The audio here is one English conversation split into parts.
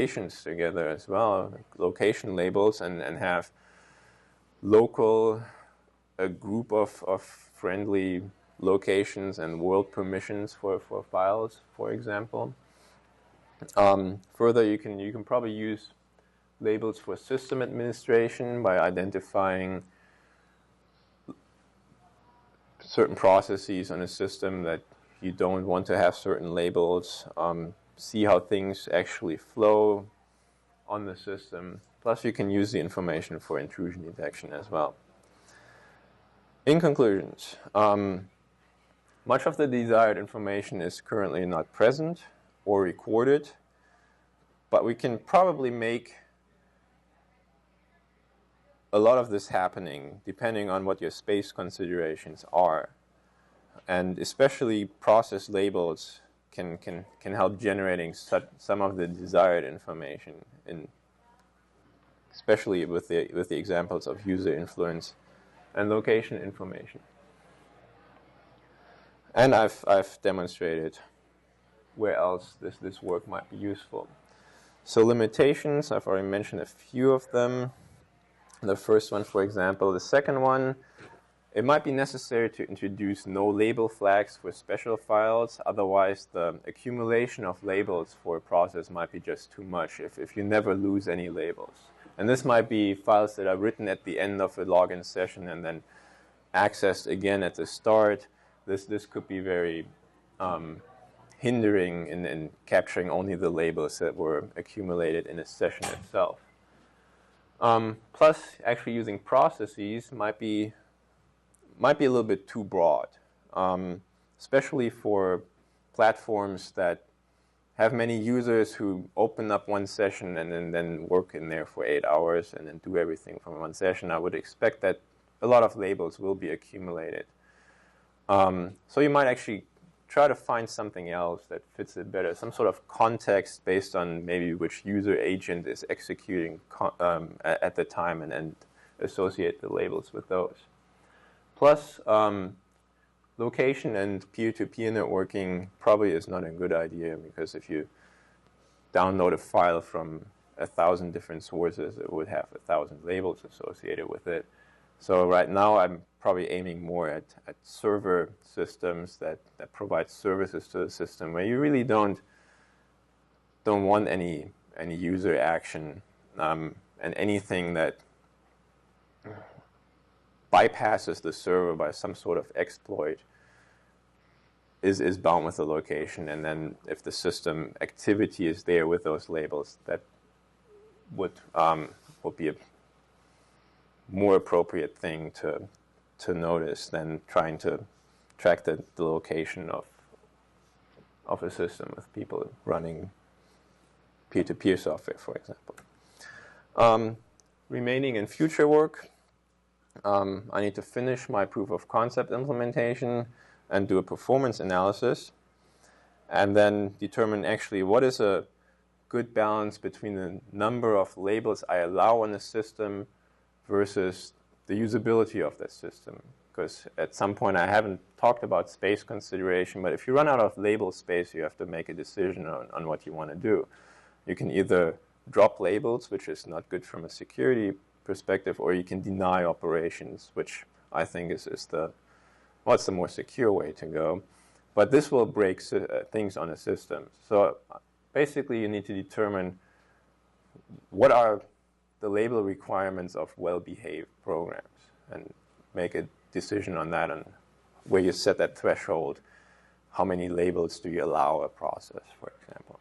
locations together as well, location labels, and have local, a group of friendly locations and world permissions for files, for example. Further, you can probably use labels for system administration by identifying certain processes on a system that you don't want to have certain labels, see how things actually flow on the system. Plus, you can use the information for intrusion detection as well. In conclusions, much of the desired information is currently not present or recorded, but we can probably make a lot of this happening depending on what your space considerations are. And especially process labels can help generating some of the desired information, especially with the examples of user influence and location information. And I've demonstrated where else this work might be useful. So limitations, I've already mentioned a few of them. The first one, for example. The second one, it might be necessary to introduce no label flags for special files. Otherwise, the accumulation of labels for a process might be just too much if you never lose any labels. And this might be files that are written at the end of a login session and then accessed again at the start. This could be very hindering in capturing only the labels that were accumulated in a session itself. Plus, actually using processes might be a little bit too broad, especially for platforms that have many users who open up one session and then work in there for 8 hours and then do everything from one session. I would expect that a lot of labels will be accumulated. So you might actually try to find something else that fits it better, some sort of context based on maybe which user agent is executing at the time and associate the labels with those. Plus, location and peer-to-peer networking probably is not a good idea, because if you download a file from 1,000 different sources, it would have 1,000 labels associated with it. So right now I'm probably aiming more at server systems that provide services to the system, where you really don't want any user action, and anything that bypasses the server by some sort of exploit is bound with the location. And then if the system activity is there with those labels, that would be a more appropriate thing to notice than trying to track the location of a system with people running peer-to-peer software, for example. Remaining in future work, I need to finish my proof of concept implementation and do a performance analysis, and then determine actually what is a good balance between the number of labels I allow on the system versus the usability of that system. Because at some point I haven't talked about space consideration, but if you run out of label space, you have to make a decision on what you want to do. You can either drop labels, which is not good from a security perspective, or you can deny operations, which I think is the more secure way to go. But this will break things on a system. So basically you need to determine what are the label requirements of well-behaved programs and make a decision on that, and where you set that threshold. How many labels do you allow a process, for example?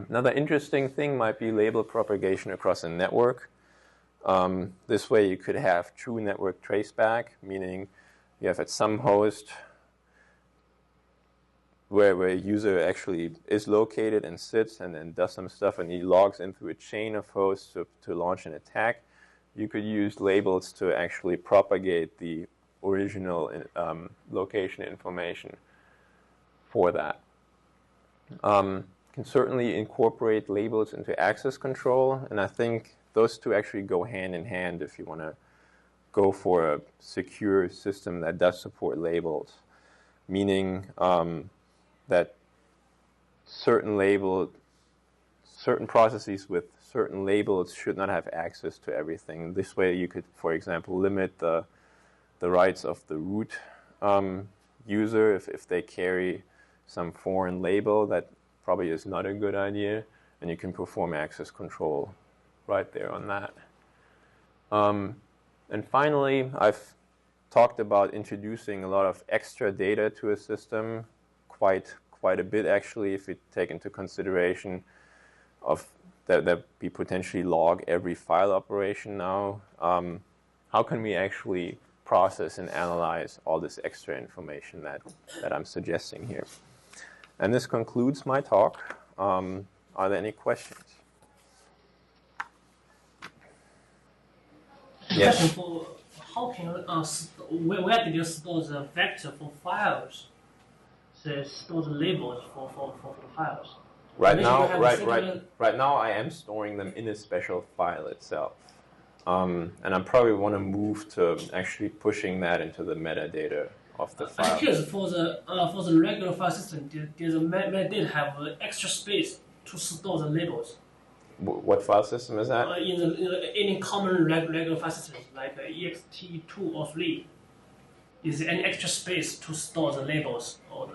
Another interesting thing might be label propagation across a network. This way you could have true network traceback, meaning you have at some host where a user actually is located and sits and then does some stuff, and he logs in through a chain of hosts to launch an attack. You could use labels to actually propagate the original location information for that. Can certainly incorporate labels into access control, and I think those two actually go hand in hand if you want to go for a secure system that does support labels, meaning that certain certain processes with certain labels should not have access to everything. This way you could, for example, limit the rights of the root user if they carry some foreign label. That probably is not a good idea, and you can perform access control right there on that. And finally, I've talked about introducing a lot of extra data to a system, quite a bit actually, if you take into consideration of that we potentially log every file operation now. How can we actually process and analyze all this extra information that I'm suggesting here? And this concludes my talk. Are there any questions? Yes. Question for how can you where did you store the vector for files? So store the labels for the files. Right now, I am storing them in a special file itself, and I probably want to move to actually pushing that into the metadata of the file. I'm curious, for the regular file system, does the metadata have extra space to store the labels? What file system is that? In any common regular file system, like ext2 or 3, is there any extra space to store the labels, or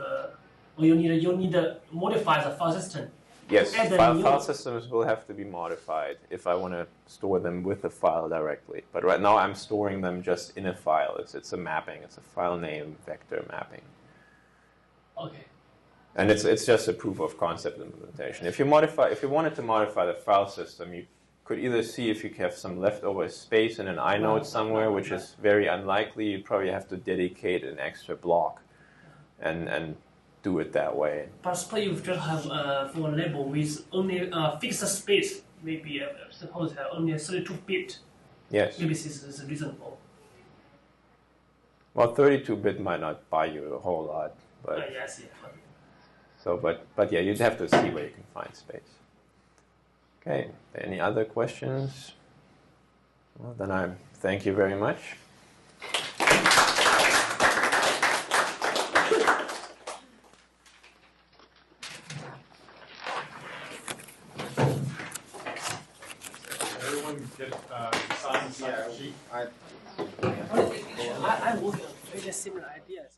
you need to modify the file system? Yes, file systems will have to be modified if I want to store them with the file directly. But right now I'm storing them just in a file. It's a mapping. It's a file name vector mapping. Okay. And it's just a proof of concept implementation. If you wanted to modify the file system, you could either see if you have some leftover space in an inode somewhere, which is very unlikely. You'd probably have to dedicate an extra block and do it that way. But suppose you just have for a label with only fixed space, maybe suppose only 32-bit. Yes. Maybe this is reasonable. Well, 32-bit might not buy you a whole lot, but yes, yeah. So, but yeah, you'd have to see where you can find space. Okay. Any other questions? Well, then I thank you very much. Everyone get sign sheet. I work on very similar ideas.